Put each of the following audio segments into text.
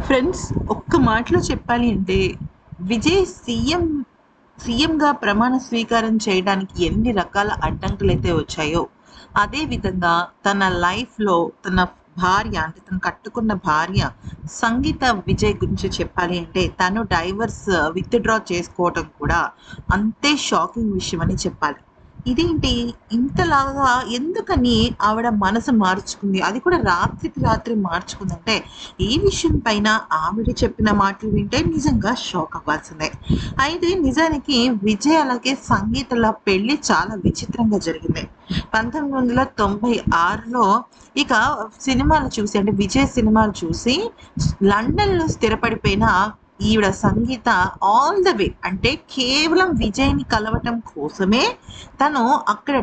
Friends, ఒక్క మాటలో చెప్పాలి అంటే విజయ్ సీఎంగా ప్రమాణ స్వీకారం చేయడానికి ఎన్ని రకాల అడ్డంకులైతే వచ్చాయో, అదే విధంగా తన లైఫ్‌లో తన భార్య అంటే తను కట్టుకున్న భార్య సంగీత విజయ్ గురించి చెప్పాలి అంటే తను డైవర్స్ విత్‌డ్రా చేసుకోవటం కూడా అంతే షాకింగ్ విషయం అని చెప్పాలి. ఇదేంటి ఇంతలాగా ఎందుకని ఆవిడ మనసు మార్చుకుంది? అది కూడా రాత్రికి రాత్రి మార్చుకుందంటే ఈ విషయం పైన ఆవిడ చెప్పిన మాటలు వింటే నిజంగా షాక్ అవ్వాల్సిందే. అయితే నిజానికి విజయ్ అలాగే సంగీతల పెళ్లి చాలా విచిత్రంగా జరిగింది. 1996లో ఇక సినిమాలు చూసి అంటే విజయ్ సినిమాలు చూసి లండన్‌లో స్థిరపడిపోయిన ఈవిడ సంగీత ఆల్ ద వే అంటే కేవలం విజయ్‌ని కలవటం కోసమే తను అక్కడ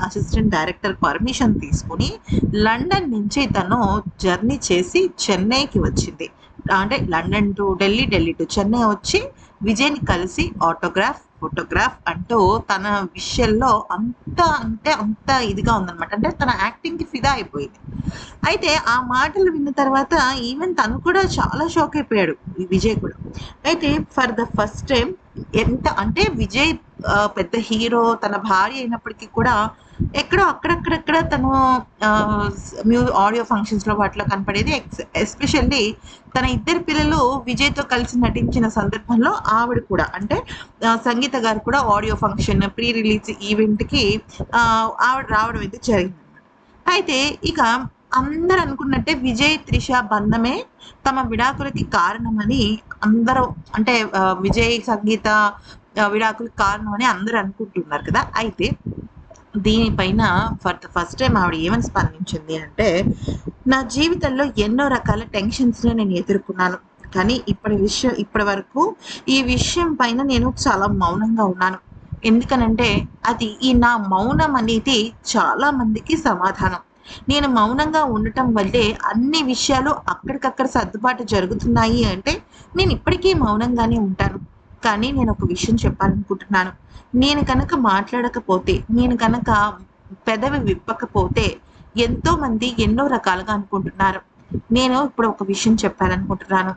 అసిస్టెంట్ డైరెక్టర్ పర్మిషన్ తీసుకొని లండన్ నుంచి తను జర్నీ చేసి చెన్నైకి వచ్చింది. అంటే London to Delhi, Delhi to Chennai వచ్చి విజయ్‌ని కలిసి ఫోటోగ్రాఫ్ అంటూ తన విషయంలో అంత ఇదిగా ఉందనమాట. అంటే తన యాక్టింగ్‌కి ఫిదా అయిపోయింది. అయితే ఆ మాటలు విన్న తర్వాత ఈవెన్ తను కూడా చాలా షాక్ అయిపోయాడు. ఈ విజయ్ కూడా. అయితే ఫర్ ద ఫస్ట్ టైమ్ ఎంత అంటే విజయ్ పెద్ద హీరో తన భార్య అయినప్పటికీ కూడా ఎక్కడో అక్కడక్కడక్కడ తను ఆడియో ఫంక్షన్స్‌లో వాటిలో కనపడేది. ఎస్పెషల్లీ తన ఇద్దరు పిల్లలు విజయ్‌తో కలిసి నటించిన సందర్భంలో ఆవిడ కూడా అంటే సంగీత గారు కూడా ఆడియో ఫంక్షన్, ప్రీ రిలీజ్ ఈవెంట్‌కి ఆవిడ రావడం అయితే జరిగిందనమాట. అయితే ఇక అందరూ అనుకున్నట్టే విజయ్, త్రిష బంధమే తమ విడాకులకి కారణమని అందరూ అంటే విజయ్, సంగీత విడాకులకి కారణమని అందరూ అనుకుంటున్నారు కదా! అయితే దీనిపైన ఫర్ ద ఫస్ట్ టైమ్ ఆవిడ ఏమని స్పందించింది అంటే, నా జీవితంలో ఎన్నో రకాల టెన్షన్స్‌ని నేను ఎదుర్కొన్నాను. కానీ ఇప్పటి వరకు ఈ విషయం పైన నేను చాలా మౌనంగా ఉన్నాను. ఎందుకనంటే ఈ నా మౌనం అనేది చాలా మందికి సమాధానం. నేను మౌనంగా ఉండటం వల్లే అన్ని విషయాలు అక్కడికక్కడ సర్దుబాటు జరుగుతున్నాయి అంటే, నేను ఇప్పటికీ మౌనంగానే ఉంటాను. కానీ నేను ఒక విషయం చెప్పాలనుకుంటున్నాను. నేను కనుక మాట్లాడకపోతే, నేను కనుక పెదవి విప్పకపోతే ఎంతోమంది ఎన్నో రకాలుగా అనుకుంటున్నారు. నేను ఇప్పుడు ఒక విషయం చెప్పాలనుకుంటున్నాను.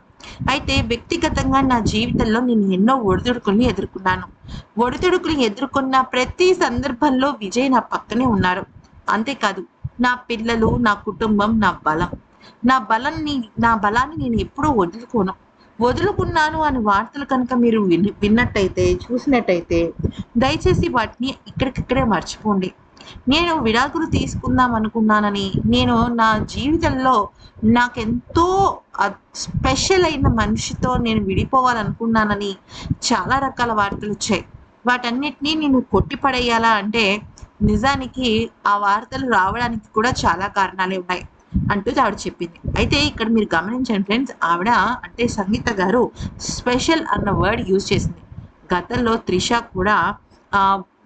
అయితే వ్యక్తిగతంగా నా జీవితంలో నేను ఎన్నో ఒడిదుడుకుల్ని ఎదుర్కొన్నాను. ఒడిదుడుకులు ఎదుర్కొన్న ప్రతి సందర్భంలో విజయ్ నా పక్కనే ఉన్నారు. అంతేకాదు నా పిల్లలు, నా కుటుంబం, నా బలం. నా బలాన్ని నేను ఎప్పుడూ వదులుకోను. వదులుకున్నాను అనే వార్తలు కనుక మీరు విన్నట్టయితే, చూసినట్టయితే దయచేసి వాటిని ఇక్కడికిక్కడే మర్చిపోండి. నేను విడాకులు తీసుకుందాం అనుకున్నానని, నేను నా జీవితంలో నాకెంతో స్పెషల్ అయిన మనిషితో నేను విడిపోవాలనుకున్నానని చాలా రకాల వార్తలొచ్చాయి. వాటన్నిటిని నేను కొట్టిపడేయాలా అంటే నిజానికి ఆ వార్తలు రావడానికి కూడా చాలా కారణాలే ఉన్నాయి అంటూ ఆవిడ చెప్పింది. అయితే ఇక్కడ మీరు గమనించండి ఫ్రెండ్స్, ఆవిడ అంటే సంగీత గారు స్పెషల్ అన్న వర్డ్ యూజ్ చేసింది. గతంలో త్రిష కూడా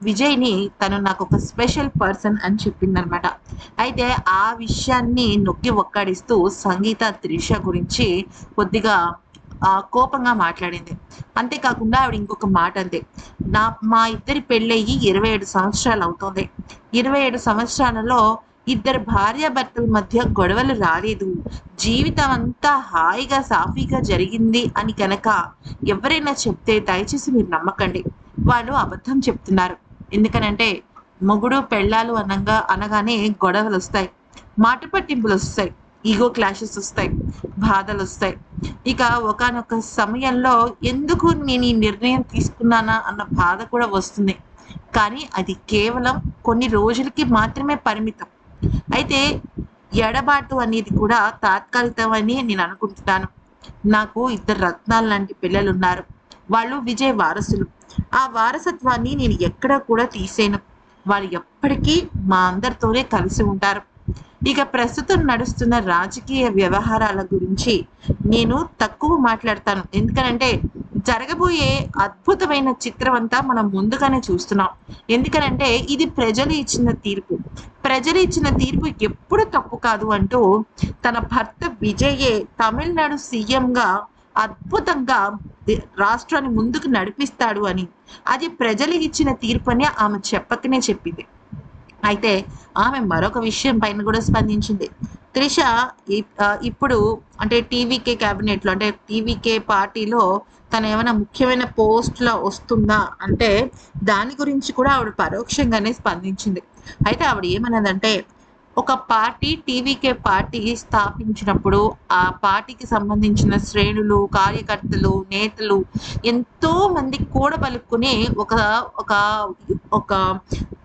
విజయ్‌ని తను నాకొక స్పెషల్ పర్సన్ అని చెప్పిందనమాట. అయితే ఆ విషయాన్ని నొక్కి ఒక్కాడిస్తూ సంగీత త్రిష గురించి కొద్దిగా కోపంగా మాట్లాడింది. అంతేకాకుండా ఆవిడ ఇంకొక మాట అంది. మా ఇద్దరి పెళ్ళయ్యి 27 సంవత్సరాలు అవుతోంది. 27 సంవత్సరాలలో ఇద్దరు భార్యాభర్తల మధ్య గొడవలు రాలేదు. జీవితం అంతా హాయిగా, సాఫీగా జరిగింది అని గనక ఎవరైనా చెప్తే దయచేసి మీరు నమ్మకండి. వాళ్ళు అబద్ధం చెప్తున్నారు. ఎందుకనంటే మొగుడు, పెళ్ళాలు అనగానే గొడవలొస్తాయి. మాట పట్టింపులొస్తాయి. ఈగో క్లాషెస్ ఒస్తాయి. బాధలొస్తాయి. ఇక ఒకానొక సమయంలో ఎందుకు నేను ఈ నిర్ణయం తీసుకున్నానా అన్న బాధ కూడా వస్తుంది. కానీ అది కేవలం కొన్ని రోజులకి మాత్రమే పరిమితం. అయితే ఎడబాటు అనేది కూడా తాత్కాలికమని నేను అనుకుంటున్నాను. నాకు ఇద్దరు రత్నాలు లాంటి పిల్లలున్నారు. వాళ్ళు విజయ్ వారసులు. ఆ వారసత్వాన్ని నేను ఎక్కడా కూడా తీసేయను. వాళ్ళు ఎప్పటికీ మా అందరితోనే కలిసి ఉంటారు. ఇక ప్రస్తుతం నడుస్తున్న రాజకీయ వ్యవహారాల గురించి నేను తక్కువ మాట్లాడతాను. ఎందుకనంటే జరగబోయే అద్భుతమైన చిత్రం అంతా మనం ముందుగానే చూస్తున్నాం. ఎందుకనంటే ఇది ప్రజలు ఇచ్చిన తీర్పు. ప్రజలు ఇచ్చిన తీర్పు ఎప్పుడు తప్పు కాదు అంటూ తన భర్త విజయే తమిళనాడు సీఎంగా అద్భుతంగా రాష్ట్రాన్ని ముందుకు నడిపిస్తాడు అని, అది ప్రజలు ఇచ్చిన తీర్పు అని ఆమె చెప్పకనే చెప్పింది. అయితే ఆమె మరొక విషయం పైన కూడా స్పందించింది. త్రిష ఇప్పుడు అంటే టీవీకే క్యాబినెట్లో అంటే టీవీకే పార్టీలో తను ఏమైనా ముఖ్యమైన పోస్ట్లో వస్తుందా అంటే దాని గురించి కూడా ఆవిడ పరోక్షంగానే స్పందించింది. అయితే ఆవిడ ఏమన్నదంటే ఒక పార్టీ టీవీకే పార్టీ స్థాపించినప్పుడు ఆ పార్టీకి సంబంధించిన శ్రేణులు, కార్యకర్తలు, నేతలు ఎంతో మంది కూడబలుక్కుని ఒక ఒక ఒక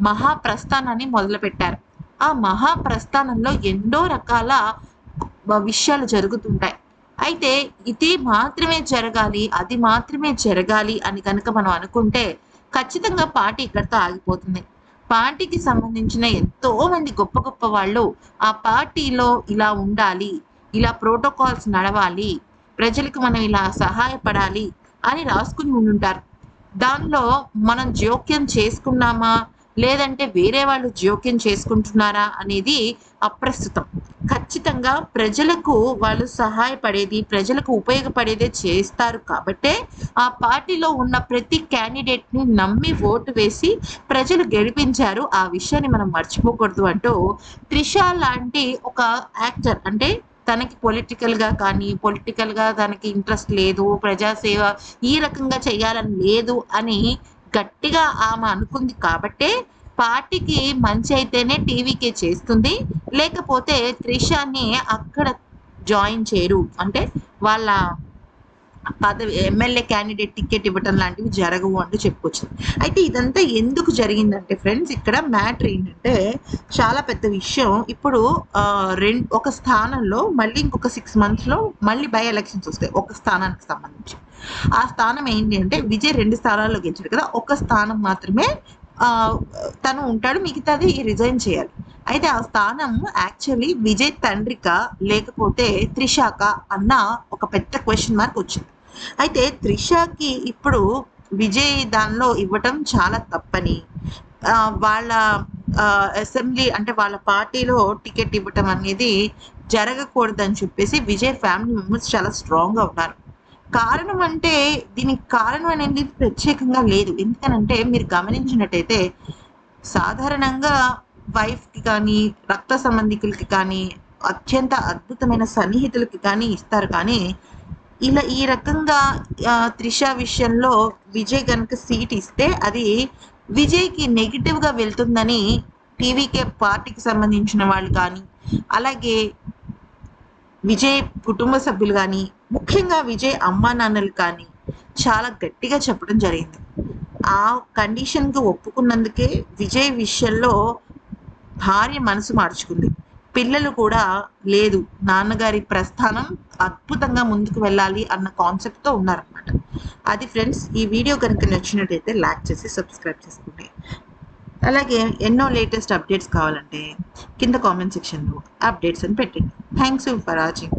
మహాప్రస్థానాన్ని మొదలుపెట్టారు. ఆ మహాప్రస్థానంలో ఎన్నో రకాల విషయాలు జరుగుతుంటాయి. అయితే ఇది మాత్రమే జరగాలి, అది మాత్రమే జరగాలి అని కనుక మనం అనుకుంటే ఖచ్చితంగా పార్టీ ఇక్కడితో ఆగిపోతుంది. పార్టీకి సంబంధించిన ఎంతో మంది గొప్ప గొప్ప వాళ్ళు ఆ పార్టీలో ఇలా ఉండాలి, ఇలా ప్రోటోకాల్స్ నడవాలి, ప్రజలకు మనం ఇలా సహాయపడాలి అని రాసుకుని ఉండుంటారు. దానిలో మనం జోక్యం చేసుకున్నామా? లేదంటే వేరే వాళ్ళు జోక్యం చేసుకుంటున్నారా? అనేది అప్రస్తుతం. ఖచ్చితంగా ప్రజలకు వాళ్ళు సహాయపడేది, ప్రజలకు ఉపయోగపడేదే చేస్తారు కాబట్టే ఆ పార్టీలో ఉన్న ప్రతి క్యాండిడేట్‌ని నమ్మి ఓటు వేసి ప్రజలు గెలిపించారు. ఆ విషయాన్ని మనం మర్చిపోకూడదు అంటూ 'త్రిష' లాంటి ఒక యాక్టర్ అంటే తనకి పొలిటికల్‌గా తనకి ఇంట్రెస్ట్ లేదు, ప్రజాసేవ ఈ రకంగా చేయాలని లేదు అని గట్టిగా ఆమె అనుకుంది కాబట్టే పార్టీకి మంచి అయితేనే టీవీకే చేస్తుంది. లేకపోతే త్రిషని అక్కడ జాయిన్ చేయరు. అంటే వాళ్ళ పదవి ఎమ్మెల్యే క్యాండిడేట్ టికెట్ ఇవ్వటం లాంటివి జరగవు అంటూ చెప్పుకోవచ్చు. అయితే ఇదంతా ఎందుకు జరిగిందంటే ఫ్రెండ్స్ ఇక్కడ మ్యాటర్ ఏంటంటే చాలా పెద్ద విషయం. ఇప్పుడు ఒక స్థానంలో మళ్ళీ ఇంకొక 6 మంత్స్‌లో మళ్ళీ బై ఎలక్షన్స్ వస్తాయి. ఒక స్థానానికి సంబంధించి. ఆ స్థానం ఏంటి అంటే విజయ్ 2 స్థానాల్లో గెలిచాడు కదా! ఒక స్థానం మాత్రమే తను ఉంటాడు. మిగతాది రిజైన్ చేయాలి. అయితే ఆ స్థానం యాక్చువల్లీ విజయ్ తండ్రికా? లేకపోతే త్రిషకా? అన్న ఒక పెద్ద క్వెషన్ మార్క్ వచ్చింది. అయితే త్రిషకి ఇప్పుడు విజయ్ దానిలో ఇవ్వటం చాలా తప్పని, వాళ్ళ అసెంబ్లీ అంటే వాళ్ళ పార్టీలో టికెట్ ఇవ్వటం అనేది జరగకూడదని చెప్పేసి విజయ్ ఫ్యామిలీ మెంబర్స్ చాలా స్ట్రాంగ్‌గా ఉన్నారు. కారణం అంటే దీనికి కారణం అనేది ప్రత్యేకంగా లేదు. ఎందుకనంటే మీరు గమనించినట్టయితే సాధారణంగా వైఫ్‌కి కానీ, రక్త సంబంధికులకి కానీ, అత్యంత అద్భుతమైన సన్నిహితులకి కానీ ఇస్తారు కానీ, ఇలా ఈ రకంగా 'త్రిష' విషయంలో విజయ్ గనుక సీట్ ఇస్తే అది విజయ్‌కి నెగెటివ్‌గా వెళ్తుందని టీవీకే పార్టీకి సంబంధించిన వాళ్ళు కానీ, అలాగే విజయ్ కుటుంబ సభ్యులు కానీ, ముఖ్యంగా విజయ్ అమ్మానాన్నలు కానీ చాలా గట్టిగా చెప్పడం జరిగింది. ఆ కండిషన్‌కి ఒప్పుకున్నందుకే విజయ్ విషయంలో భార్య మనసు మార్చుకుంది. పిల్లలు కూడా లేదు నాన్నగారి ప్రస్థానం అద్భుతంగా ముందుకు వెళ్ళాలి అన్న కాన్సెప్ట్‌తో ఉన్నారనమాట. అది ఫ్రెండ్స్ ఈ వీడియో కనుక నచ్చినట్టయితే లైక్ చేసి సబ్స్క్రైబ్ చేసుకోండి. అలాగే ఎన్నో లేటెస్ట్ అప్డేట్స్ కావాలంటే కింద కామెంట్ సెక్షన్‌లో అప్డేట్స్ అని పెట్టండి. Thanks for watching.